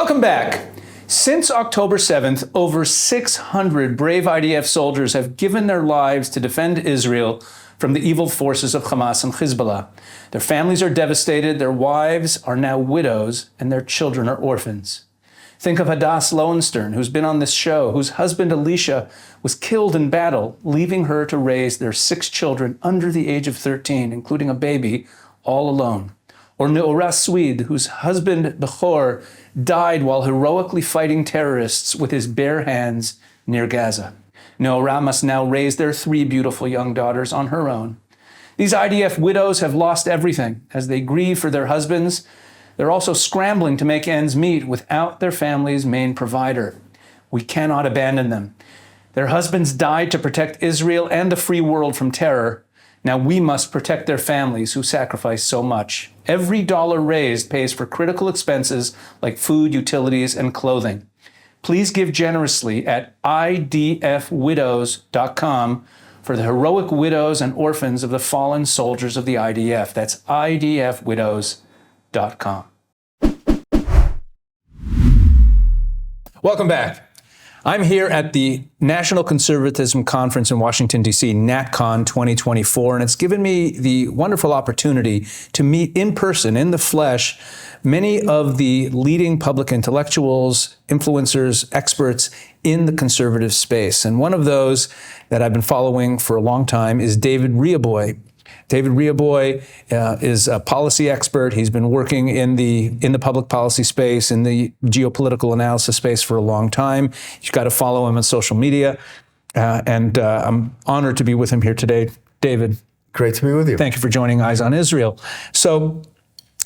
Welcome back. Since October 7th, over 600 brave IDF soldiers have given their lives to defend Israel from the evil forces of Hamas and Hezbollah. Their families are devastated, their wives are now widows, and their children are orphans. Think of Hadass Lowenstern, who's been on this show, whose husband Elisha was killed in battle, leaving her to raise their 6 children under the age of 13, including a baby, all alone. Or Neora Swede, whose husband Bechor died while heroically fighting terrorists with his bare hands near Gaza. Neora must now raise their 3 beautiful young daughters on her own. These IDF widows have lost everything. As they grieve for their husbands, they're also scrambling to make ends meet without their family's main provider. We cannot abandon them. Their husbands died to protect Israel and the free world from terror. Now we must protect their families who sacrifice so much. Every dollar raised pays for critical expenses like food, utilities, and clothing. Please give generously at idfwidows.com for the heroic widows and orphans of the fallen soldiers of the IDF. That's idfwidows.com. Welcome back. I'm here at the National Conservatism Conference in Washington, D.C., NatCon 2024, and it's given me the wonderful opportunity to meet in person, in the flesh, many of the leading public intellectuals, influencers, experts in the conservative space. And one of those that I've been following for a long time is David Reaboi. David Reaboi is a policy expert. He's been working in the public policy space, in the geopolitical analysis space for a long time. You've got to follow him on social media. And I'm honored to be with him here today. David. Great to be with you. Thank you for joining Eyes on Israel. So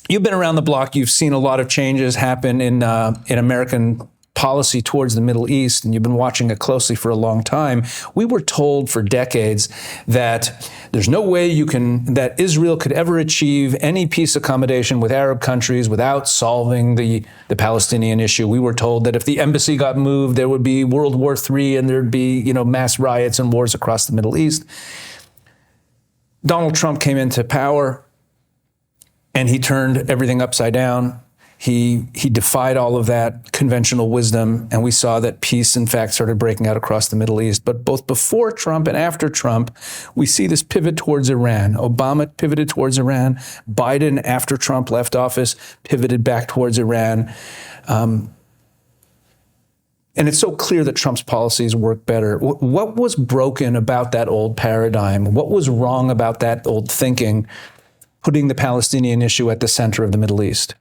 you've been around the block. You've seen a lot of changes happen in American policy towards the Middle East, and you've been watching it closely for a long time. We were told for decades that there's no way that Israel could ever achieve any peace accommodation with Arab countries without solving the Palestinian issue. We were told that if the embassy got moved, there would be World War III and there'd be, mass riots and wars across the Middle East. Donald Trump came into power and he turned everything upside down. He defied all of that conventional wisdom, and we saw that peace, in fact, started breaking out across the Middle East. But both before Trump and after Trump, we see this pivot towards Iran. Obama pivoted towards Iran. Biden, after Trump left office, pivoted back towards Iran. And it's so clear that Trump's policies work better. What was broken about that old paradigm? What was wrong about that old thinking, putting the Palestinian issue at the center of the Middle East?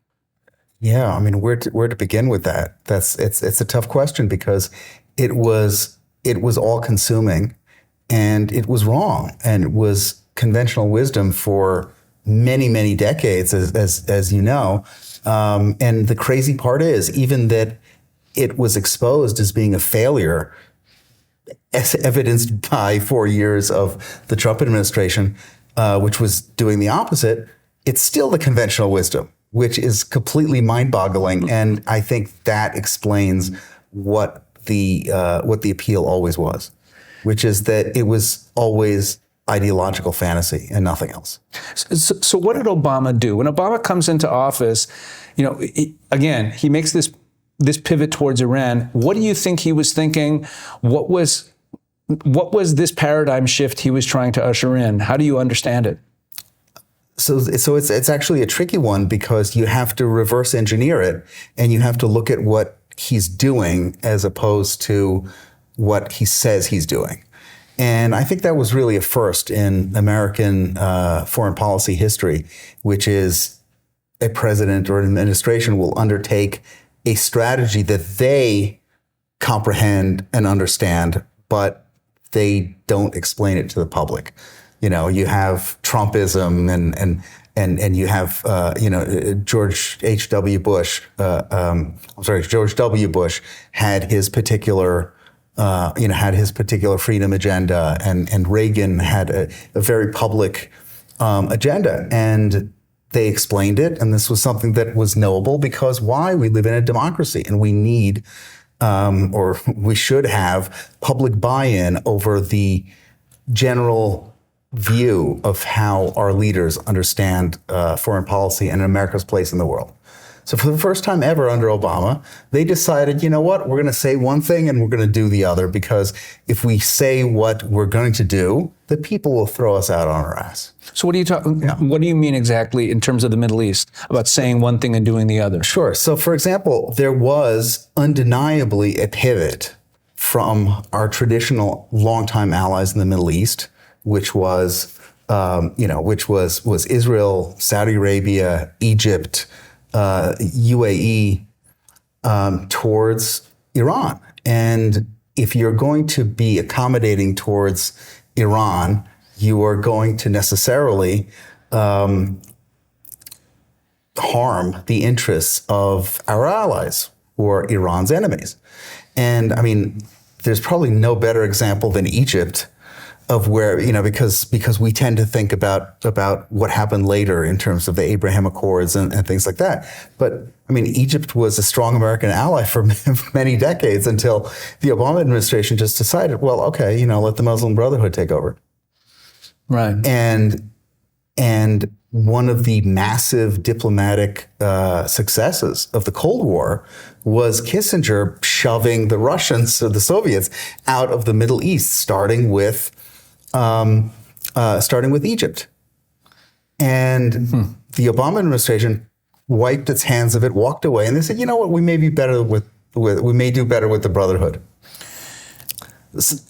Yeah, I mean, where to begin with that? It's a tough question because it was all consuming, and it was wrong, and it was conventional wisdom for many decades, as you know. And the crazy part is, even that it was exposed as being a failure, as evidenced by 4 years of the Trump administration, which was doing the opposite. It's still the conventional wisdom, which is completely mind-boggling, and I think that explains what the appeal always was, which is that it was always ideological fantasy and nothing else. So what did Obama do? When Obama comes into office, he makes this pivot towards Iran. What do you think he was thinking? What was this paradigm shift he was trying to usher in? How do you understand it? So it's actually a tricky one because you have to reverse engineer it, and you have to look at what he's doing as opposed to what he says he's doing. And I think that was really a first in American foreign policy history, which is a president or an administration will undertake a strategy that they comprehend and understand, but they don't explain it to the public. You have Trumpism and you have George W. Bush had his particular freedom agenda, and Reagan had a very public agenda, and they explained it, and this was something that was knowable because why? We live in a democracy, and we need or we should have public buy-in over the general view of how our leaders understand foreign policy and America's place in the world. So for the first time ever under Obama, they decided, you know what, we're going to say one thing and we're going to do the other, because if we say what we're going to do, the people will throw us out on our ass. So what do you mean exactly in terms of the Middle East about saying one thing and doing the other? Sure. So for example, there was undeniably a pivot from our traditional longtime allies in the Middle East, which was Israel, Saudi Arabia, Egypt, UAE, towards Iran. And if you're going to be accommodating towards Iran, you are going to necessarily harm the interests of our allies, who are Iran's enemies. And I mean, there's probably no better example than Egypt of where, because we tend to think about what happened later in terms of the Abraham Accords and things like that. But I mean, Egypt was a strong American ally for many decades until the Obama administration just decided, well, okay, let the Muslim Brotherhood take over. Right. And one of the massive diplomatic successes of the Cold War was Kissinger shoving the Russians, so the Soviets, out of the Middle East, starting with Egypt. And the Obama administration wiped its hands of it, walked away, and they said, you know what, we may do better with the Brotherhood.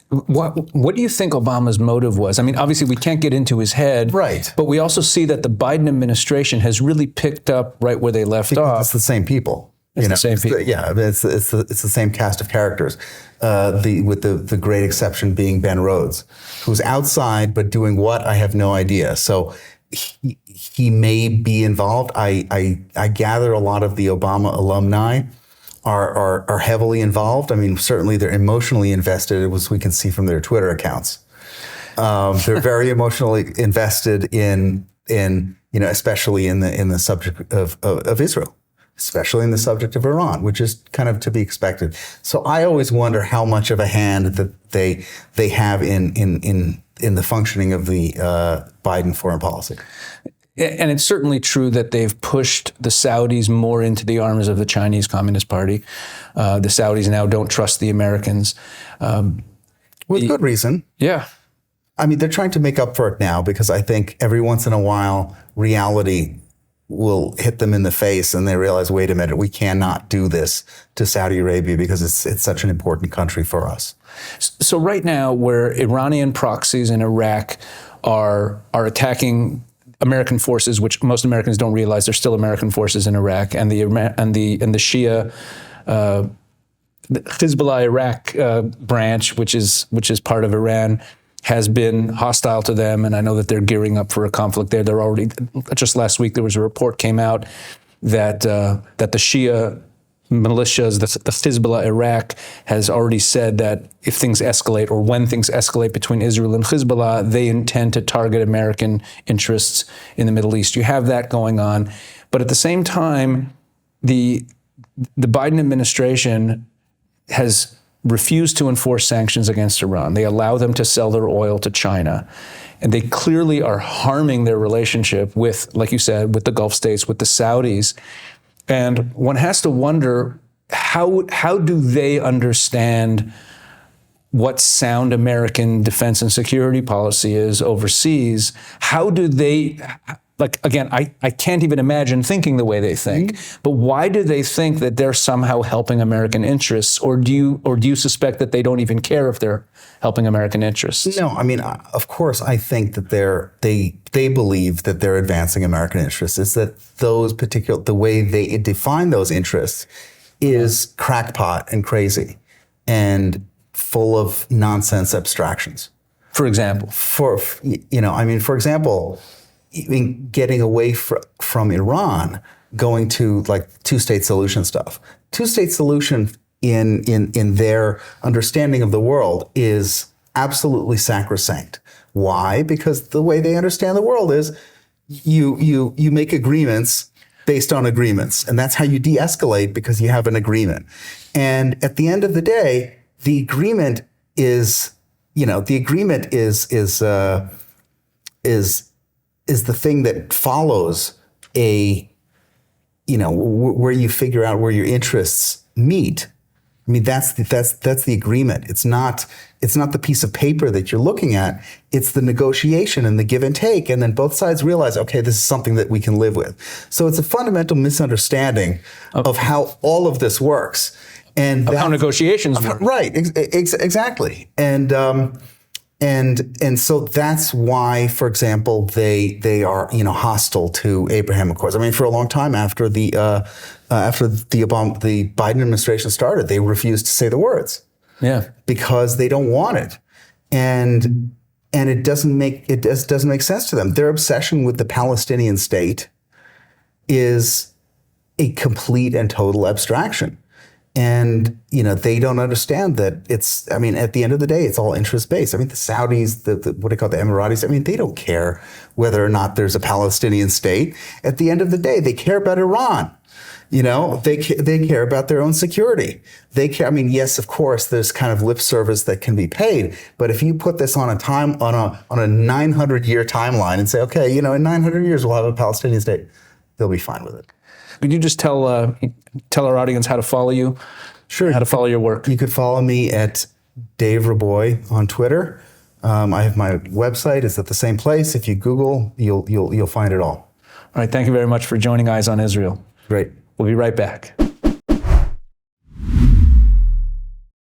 What do you think Obama's motive was? I mean, obviously we can't get into his head, right? But we also see that the Biden administration has really picked up right where they left off. It's the same people. It's the same people. It's the same cast of characters. With the great exception being Ben Rhodes, who's outside but doing what, I have no idea. So he may be involved. I gather a lot of the Obama alumni are heavily involved. I mean, certainly they're emotionally invested, as we can see from their Twitter accounts. They're very emotionally invested in especially in the subject of Israel, especially in the subject of Iran, which is kind of to be expected. So I always wonder how much of a hand that they have in the functioning of the Biden foreign policy. And it's certainly true that they've pushed the Saudis more into the arms of the Chinese Communist Party. The Saudis now don't trust the Americans. With good reason. Yeah. I mean, they're trying to make up for it now, because I think every once in a while, reality will hit them in the face and they realize, wait a minute, we cannot do this to Saudi Arabia because it's such an important country for us. So right now, where Iranian proxies in Iraq are attacking American forces, which most Americans don't realize they're still American forces in Iraq, and the Shia the Hezbollah Iraq branch, which is part of Iran, has been hostile to them, and I know that they're gearing up for a conflict there. They're already, just last week there was a report came out that the Shia militias, the Hezbollah Iraq, has already said that if things escalate, or when things escalate between Israel and Hezbollah, they intend to target American interests in the Middle East. You have that going on. But at the same time, the Biden administration has refused to enforce sanctions against Iran. They allow them to sell their oil to China. And they clearly are harming their relationship with, like you said, with the Gulf states, with the Saudis. And one has to wonder, how do they understand what sound American defense and security policy is overseas? How do they, again, I can't even imagine thinking the way they think, but why do they think that they're somehow helping American interests? Or do you suspect that they don't even care if they're helping American interests? No, I mean, of course, I think that they believe that they're advancing American interests. It's that the way they define those interests is crackpot and crazy and full of nonsense abstractions. For example? For example, even getting away from Iran, going to like two-state solution stuff. Two-state solution in their understanding of the world is absolutely sacrosanct. Why? Because the way they understand the world is you make agreements based on agreements, and that's how you de-escalate, because you have an agreement. And at the end of the day, the agreement is the thing that follows a where you figure out where your interests meet. I mean, that's the agreement. It's not the piece of paper that you're looking at. It's the negotiation and the give and take. And then both sides realize, okay, this is something that we can live with. So it's a fundamental misunderstanding of how all of this works. And how negotiations work. Right, exactly. And so that's why, for example, they are hostile to Abraham Accords. I mean, for a long time after the Biden administration started, they refused to say the words. Yeah, because they don't want it, and it doesn't make sense to them. Their obsession with the Palestinian state is a complete and total abstraction. And, they don't understand that at the end of the day, it's all interest-based. I mean, the Saudis, what they call the Emiratis, I mean, they don't care whether or not there's a Palestinian state. At the end of the day, they care about Iran. They care about their own security. They care. I mean, yes, of course, there's kind of lip service that can be paid. But if you put this on a 900-year timeline and say, okay, in 900 years, we'll have a Palestinian state, they'll be fine with it. Could you just tell our audience how to follow you? Sure. How to follow your work? You could follow me at Dave Raboy on Twitter. I have my website. It's at the same place. If you Google, you'll find it all. All right. Thank you very much for joining Eyes on Israel. Great. We'll be right back.